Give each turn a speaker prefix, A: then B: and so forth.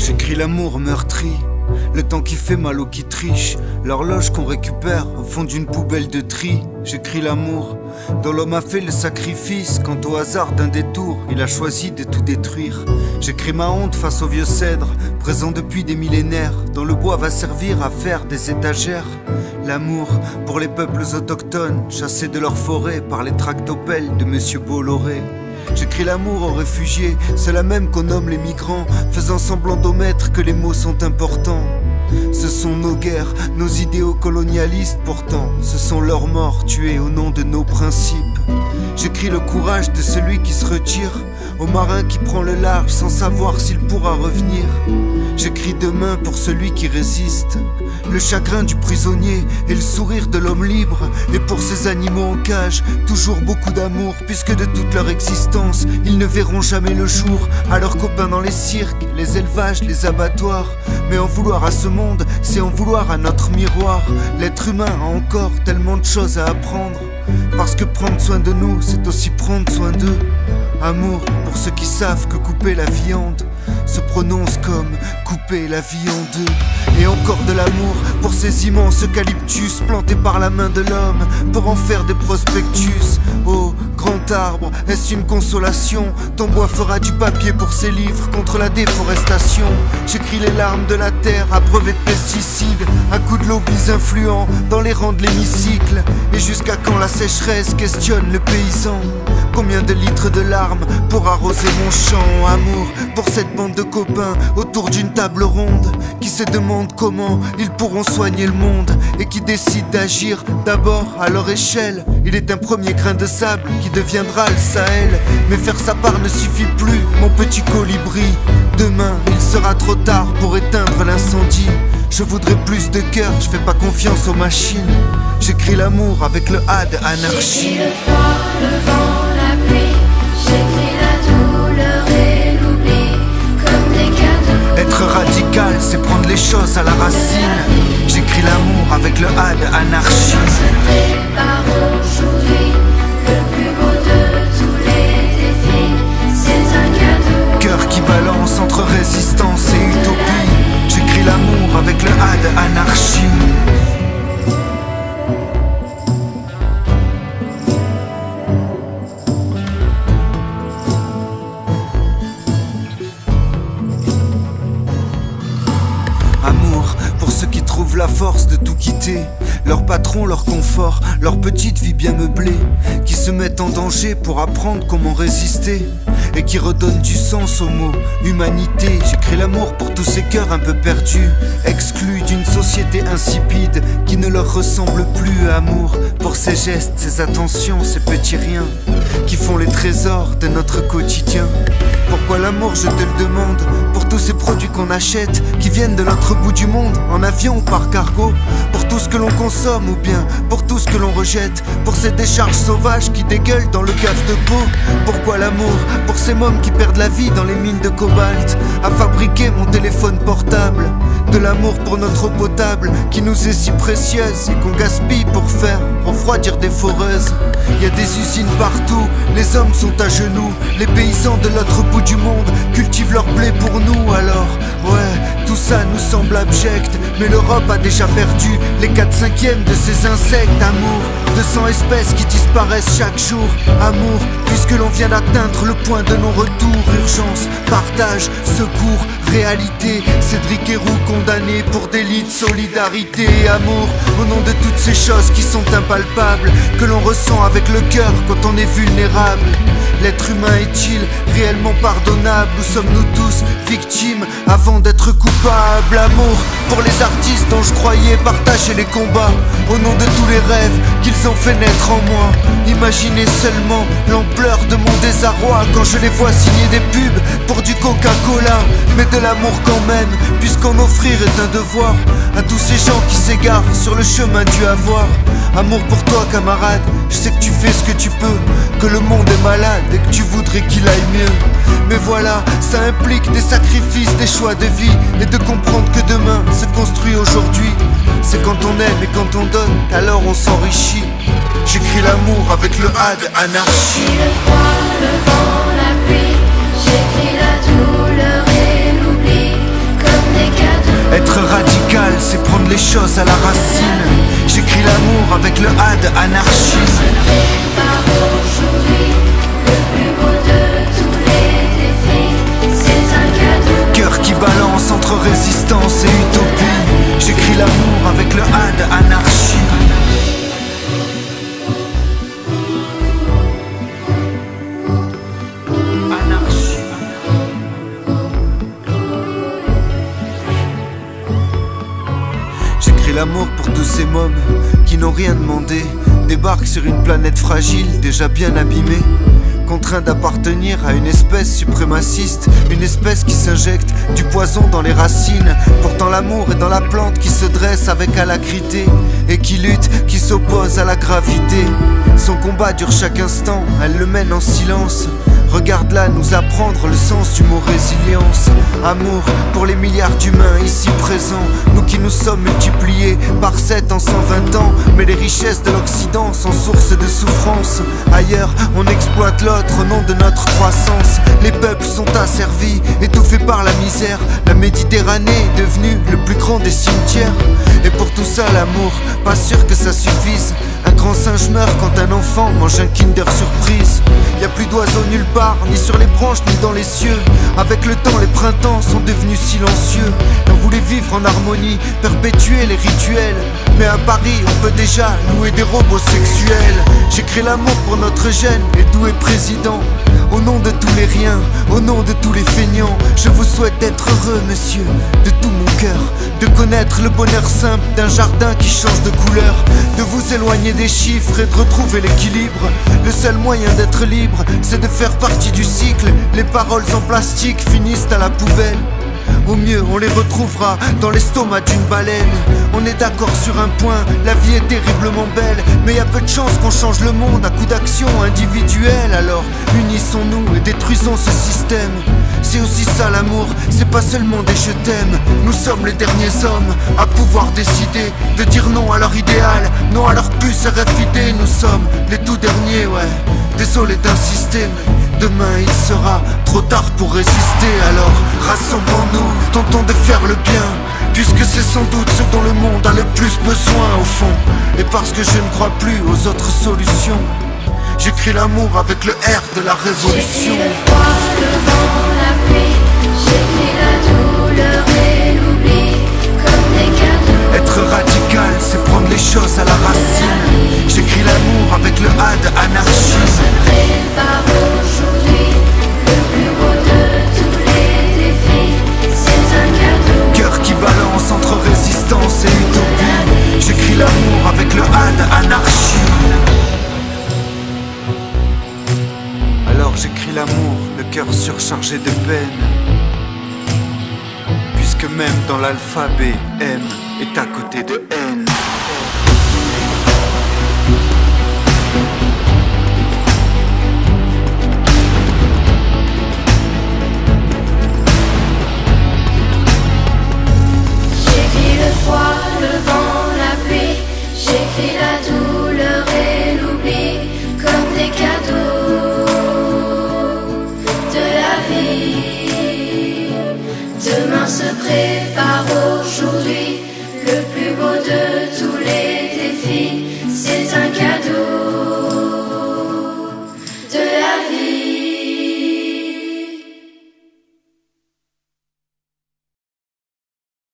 A: J'écris l'amour meurtri, le temps qui fait mal aux qui trichent, l'horloge qu'on récupère au fond d'une poubelle de tri. J'écris l'amour dont l'homme a fait le sacrifice quand au hasard d'un détour il a choisi de tout détruire. J'écris ma honte face aux vieux cèdres, présents depuis des millénaires, dont le bois va servir à faire des étagères. L'amour pour les peuples autochtones, chassés de leurs forêts par les tractopelles de Monsieur Bolloré. J'écris l'amour aux réfugiés, ceux-là même qu'on nomme les migrants, faisant semblant d'omettre que les mots sont importants. Ce sont nos guerres, nos idéaux colonialistes pourtant, ce sont leurs morts tués au nom de nos principes. J'écris le courage de celui qui se retire, au marin qui prend le large sans savoir s'il pourra revenir. J'écris demain pour celui qui résiste, le chagrin du prisonnier et le sourire de l'homme libre. Et pour ces animaux en cage, toujours beaucoup d'amour, puisque de toute leur existence, ils ne verront jamais le jour. À leurs copains dans les cirques, les élevages, les abattoirs. Mais en vouloir à ce monde, c'est en vouloir à notre miroir. L'être humain a encore tellement de choses à apprendre, parce que prendre soin de nous, c'est aussi prendre soin d'eux. Amour pour ceux qui savent que couper la viande se prononce comme couper la vie en deux. Et encore de l'amour pour ces immenses eucalyptus plantés par la main de l'homme pour en faire des prospectus. Oh, grand arbre, est-ce une consolation? Ton bois fera du papier pour ses livres contre la déforestation. J'écris les larmes de la terre abreuvées de pesticides, à coups de lobbies influents dans les rangs de l'hémicycle. Et jusqu'à quand la sécheresse questionne le paysan? Combien de litres de larmes pour arroser mon champ? Amour pour cette bande de copains autour d'une table ronde qui se demandent comment ils pourront soigner le monde et qui décident d'agir d'abord à leur échelle. Il est un premier grain de sable qui deviendra le Sahel. Mais faire sa part ne suffit plus, mon petit colibri. Demain, il sera trop tard pour éteindre l'incendie. Je voudrais plus de cœur, je fais pas confiance aux machines. J'écris l'amour avec le A de anarchie.
B: J'écris le froid, le vent, la pluie. J'écris la douleur et l'oubli comme des cadeaux.
A: Être radical, c'est prendre les choses à la racine. J'écris l'amour avec le A de anarchie.
B: On se prépare aujourd'hui, le plus beau de tous les défis. C'est un cadeau.
A: Cœur qui balance entre résistance et utopie. J'écris l'amour avec le A de anarchie. Amour pour ceux qui trouvent la force de tout quitter, leur patron, leur confort, leur petite vie bien meublée, qui se mettent en danger pour apprendre comment résister et qui redonnent du sens au mot humanité. J'écris l'amour pour tous ces cœurs un peu perdus, exclus d'une société insipide qui ne leur ressemble plus. Amour pour ces gestes, ces attentions, ces petits riens qui font les trésors de notre quotidien. Pourquoi l'amour, je te le demande, pour tous ces produits qu'on achète qui viennent de l'autre bout du monde, en avion ou par cargo, pour tout ce que l'on consomme ou bien pour tout ce que l'on rejette, pour ces décharges sauvages qui dégueulent dans le cave de peau. Pourquoi l'amour pour ces mômes qui perdent la vie dans les mines de cobalt à fabriquer mon téléphone portable? De l'amour pour notre eau potable qui nous est si précieuse et qu'on gaspille pour faire refroidir des foreuses. Y a des usines partout, les hommes sont à genoux, les paysans de l'autre bout du monde cultivent leur blé pour nous. Alors, ouais, tout ça nous semble abject, mais l'Europe a déjà perdu les 4/5 de ces insectes. Amour, 200 espèces qui disparaissent chaque jour. Amour, puisque l'on vient d'atteindre le point de non-retour. Urgence, partage, secours, réalité. Cédric Héroux condamné pour délit de solidarité. Amour, au nom de toutes ces choses qui sont impalpables, que l'on ressent avec le cœur quand on est vulnérable. L'être humain est-il réellement pardonnable? Ou sommes-nous tous victimes avant d'être coupables? Amour pour les artistes dont je croyais partager les combats, au nom de tous les rêves qu'ils ont fait naître en moi. Imaginez seulement l'ampleur de mon désarroi quand je les vois signer des pubs pour du Coca-Cola. Mais de l'amour quand même, puisqu'en offrir est un devoir à tous ces gens qui s'égarent sur le chemin du avoir. Amour pour toi camarade, je sais que tu fais ce que tu peux, que le monde est malade et que tu voudrais qu'il aille mieux. Mais voilà, ça implique des sacrifices, des choix de vie, et de comprendre que demain se construit aujourd'hui. C'est quand on aime et quand on donne qu'alors on s'enrichit. J'écris l'amour avec le A de anarchie.
B: J'écris le froid, le vent, la pluie. J'écris la douleur et l'oubli
A: avec le A de anarchie.
B: Par aujourd'hui, le plus beau de tous les défis, c'est un cadeau.
A: Cœur qui balance entre résistance et utopie. J'écris l'amour avec le A de anarchie. J'écris l'amour pour tous ces mômes qui n'ont rien demandé, débarquent sur une planète fragile, déjà bien abîmée, contraints d'appartenir à une espèce suprémaciste, une espèce qui s'injecte du poison dans les racines. Pourtant l'amour est dans la plante qui se dresse avec alacrité et qui lutte, qui s'oppose à la gravité. Son combat dure chaque instant, elle le mène en silence. Regarde-la nous apprendre le sens du mot résilience. Amour pour les milliards d'humains ici présents, nous qui nous sommes multipliés par 7 en 120 ans. Mais les richesses de l'Occident sont source de souffrance. Ailleurs on exploite l'autre au nom de notre croissance. Les peuples sont asservis, étouffés par la misère. La Méditerranée est devenue le plus grand des cimetières. Et pour tout ça l'amour, pas sûr que ça suffise. Un grand singe meurt quand un enfant mange un Kinder Surprise. Y a plus d'oiseaux nulle part, ni sur les branches ni dans les cieux. Avec le temps les printemps sont devenus silencieux. On voulait vivre en harmonie, perpétuer les rituels. Mais à Paris on peut déjà louer des robots sexuels. J'écris l'amour pour notre jeune et doué président. Au nom de tous les riens, au nom de tous les feignants, je vous souhaite d'être heureux monsieur, de tout mon cœur. De connaître le bonheur simple d'un jardin qui change de couleur. De vous éloigner des chiffres et de retrouver l'équilibre. Le seul moyen d'être libre, c'est de faire partie du cycle. Les paroles en plastique finissent à la poubelle. Au mieux on les retrouvera dans l'estomac d'une baleine. On est d'accord sur un point, la vie est terriblement belle. Mais y a peu de chance qu'on change le monde à coup d'action individuelle. Alors unissons-nous et détruisons ce système. C'est aussi ça l'amour, c'est pas seulement des je t'aime. Nous sommes les derniers hommes à pouvoir décider de dire non à leur idéal, non à leur puce RFID. Nous sommes les tout derniers, ouais. Désolé d'insister, mais demain il sera trop tard pour résister. Alors rassemblons-nous, tentons de faire le bien, puisque c'est sans doute ce dont le monde a le plus besoin au fond. Et parce que je ne crois plus aux autres solutions, j'écris l'amour avec le R de la révolution.
B: J'écris le froid, le vent, la pluie. J'écris la douleur et l'oubli comme des cadeaux.
A: Être radical, c'est prendre les choses à la racine. J'écris l'amour avec le A de anarchie.
B: Se prépare aujourd'hui, le plus beau de tous les défis, c'est un cadeau.
A: Cœur qui balance entre résistance et utopie. J'écris l'amour avec le A de anarchie. Alors j'écris l'amour, le cœur surchargé de peine. Puisque même dans l'alphabet, M est à côté de N.
B: J'écris le froid, le vent, la pluie. J'écris la douleur et l'oubli comme des cadeaux de la vie. Demain se prépare aujourd'hui, le plus beau de